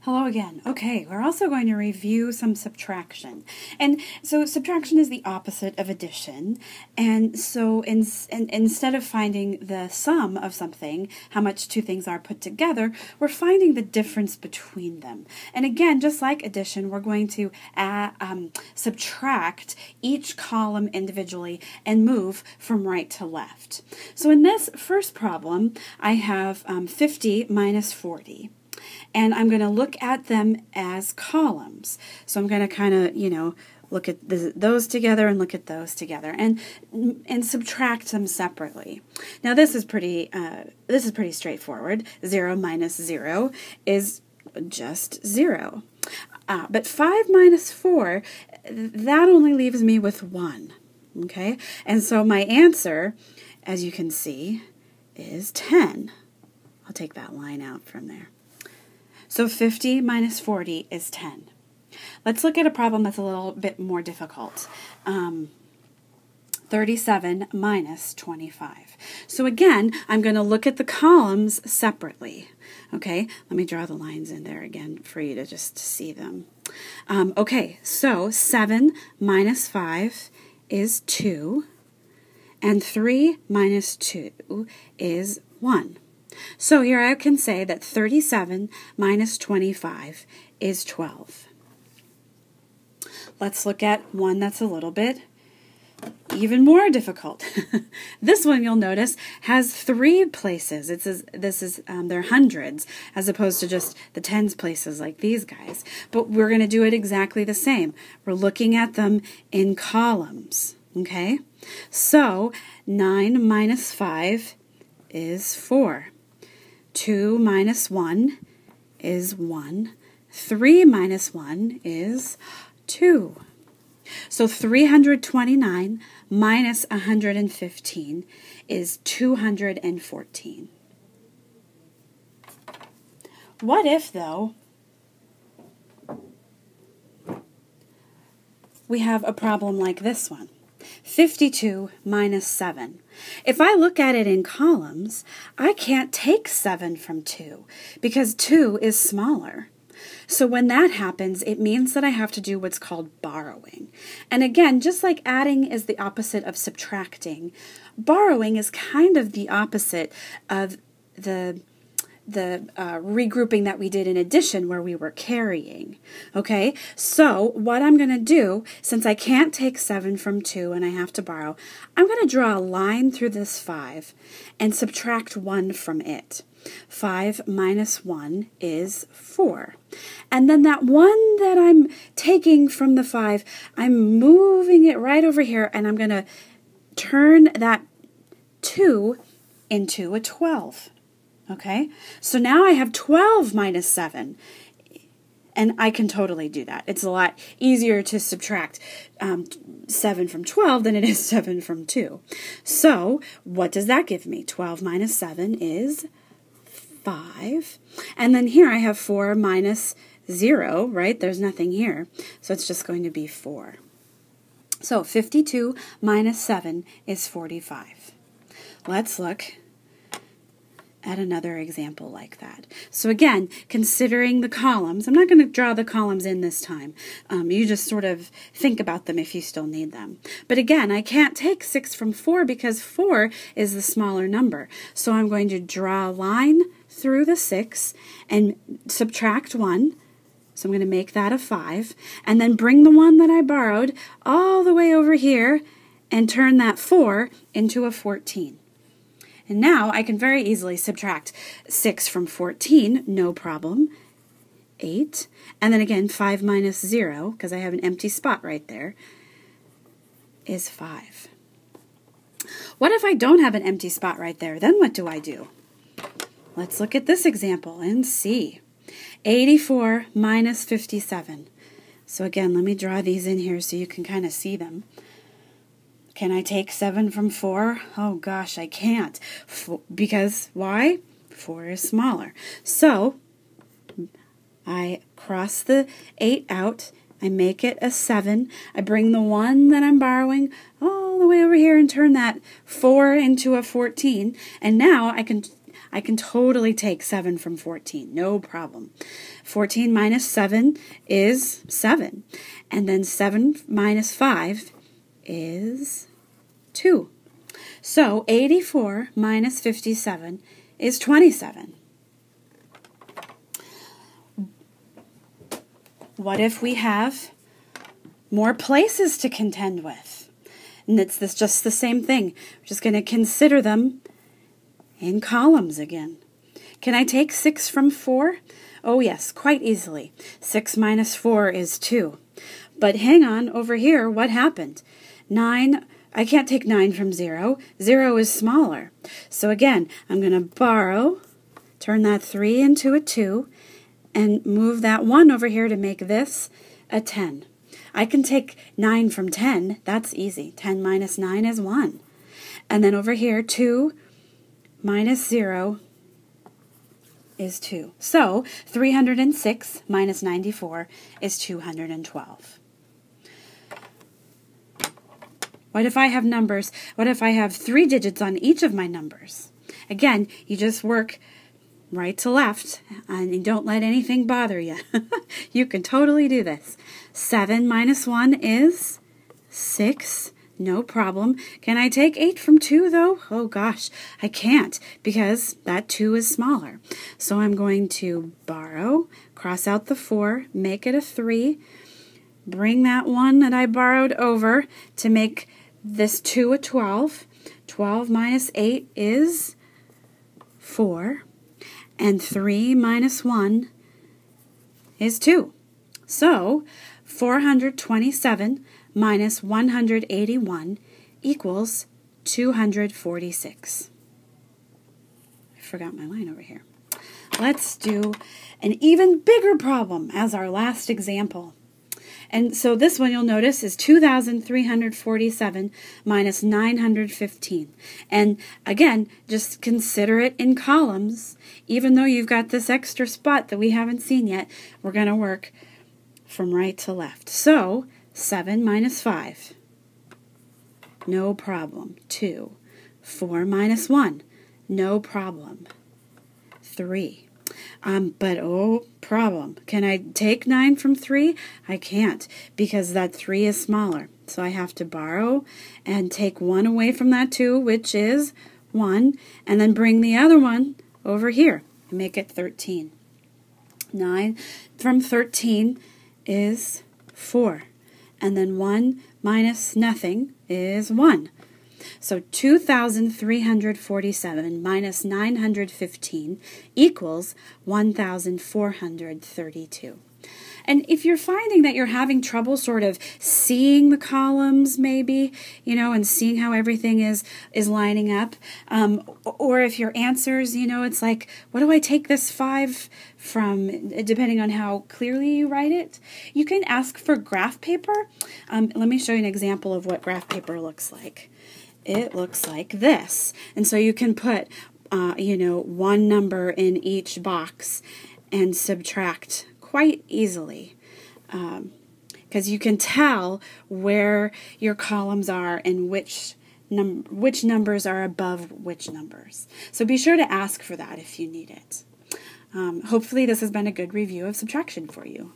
Hello again. Okay, we're also going to review some subtraction. And so subtraction is the opposite of addition. And so instead of finding the sum of something, how much two things are put together, we're finding the difference between them. And again, just like addition, we're going to subtract each column individually and move from right to left. So in this first problem, I have 50 minus 40. And I'm going to look at them as columns. So I'm going to kind of, look at those together and look at those together and subtract them separately. Now this is pretty straightforward. 0 minus 0 is just 0. But 5 minus 4, that only leaves me with 1. Okay? And so my answer, as you can see, is 10. I'll take that line out from there. So 50 minus 40 is 10. Let's look at a problem that's a little bit more difficult. 37 minus 25. So again, I'm going to look at the columns separately. Okay, let me draw the lines in there again for you to just see them. Okay, so 7 minus 5 is 2, and 3 minus 2 is 1. So here I can say that 37 minus 25 is 12. Let's look at one that's a little bit even more difficult. This one, you'll notice, has 3 places. They're hundreds as opposed to just the tens places like these guys. But we're going to do it exactly the same. We're looking at them in columns. Okay? So 9 minus 5 is 4. 2 minus 1 is 1. 3 minus 1 is 2. So 329 minus 115 is 214. What if, though, we have a problem like this one? 52 minus 7. If I look at it in columns, I can't take 7 from 2 because 2 is smaller. So when that happens, it means that I have to do what's called borrowing. And again, just like adding is the opposite of subtracting, borrowing is kind of the opposite of the regrouping that we did in addition where we were carrying. Okay, so what I'm going to do, since I can't take 7 from 2 and I have to borrow, I'm going to draw a line through this 5 and subtract 1 from it. 5 minus 1 is 4. And then that 1 that I'm taking from the 5, I'm moving it right over here and I'm going to turn that 2 into a 12. Okay, so now I have 12 minus 7, and I can totally do that. It's a lot easier to subtract 7 from 12 than it is 7 from 2. So what does that give me? 12 minus 7 is 5, and then here I have 4 minus 0, right? There's nothing here, so it's just going to be 4. So 52 minus 7 is 45. Let's look at another example like that. So again, considering the columns, I'm not going to draw the columns in this time. You just sort of think about them if you still need them. But again, I can't take 6 from 4 because 4 is the smaller number. So I'm going to draw a line through the 6 and subtract 1. So I'm going to make that a 5. And then bring the 1 that I borrowed all the way over here and turn that 4 into a 14. And now I can very easily subtract 6 from 14, no problem, 8. And then again, 5 minus 0, because I have an empty spot right there, is 5. What if I don't have an empty spot right there? Then what do I do? Let's look at this example and see. 84 minus 57. So again, let me draw these in here so you can kind of see them. Can I take 7 from 4? Oh gosh, I can't. Because why? 4 is smaller. So I cross the 8 out. I make it a 7. I bring the 1 that I'm borrowing all the way over here and turn that 4 into a 14. And now I can totally take 7 from 14, no problem. 14 minus 7 is 7. And then 7 minus 5 is 2. So 84 minus 57 is 27. What if we have more places to contend with? And it's just the same thing. We're just going to consider them in columns again. Can I take 6 from 4? Oh yes, quite easily. 6 minus 4 is 2. But hang on, over here, what happened? 9, I can't take 9 from 0. 0 is smaller. So again, I'm going to borrow, turn that 3 into a 2, and move that 1 over here to make this a 10. I can take 9 from 10. That's easy. 10 minus 9 is 1. And then over here, 2 minus 0 is 2. So 306 minus 94 is 212. What if I have numbers? What if I have 3 digits on each of my numbers? Again, you just work right to left, and you don't let anything bother you. You can totally do this. 7 minus 1 is 6. No problem. Can I take 8 from 2, though? Oh, gosh, I can't, because that 2 is smaller. So I'm going to borrow, cross out the 4, make it a 3, bring that 1 that I borrowed over to make this 2 a 12. 12 minus 8 is 4. And 3 minus 1 is 2. So 427 minus 181 equals 246. I forgot my line over here. Let's do an even bigger problem as our last example. And so this one, you'll notice, is 2,347 minus 915. And again, just consider it in columns. Even though you've got this extra spot that we haven't seen yet, we're going to work from right to left. So 7 minus 5, no problem. 2. 4 minus 1, no problem. 3. But oh, problem. Can I take 9 from 3? I can't, because that 3 is smaller. So I have to borrow and take 1 away from that 2, which is 1, and then bring the other one over here and make it 13. 9 from 13 is 4. And then 1 minus nothing is 1. So 2,347 minus 915 equals 1,432. And if you're finding that you're having trouble sort of seeing the columns maybe, and seeing how everything is lining up, or if your answers, it's like, what do I take this 5 from, depending on how clearly you write it, you can ask for graph paper. Let me show you an example of what graph paper looks like. It looks like this. And so you can put, one number in each box and subtract quite easily, because you can tell where your columns are and which numbers are above which numbers. So be sure to ask for that if you need it. Hopefully this has been a good review of subtraction for you.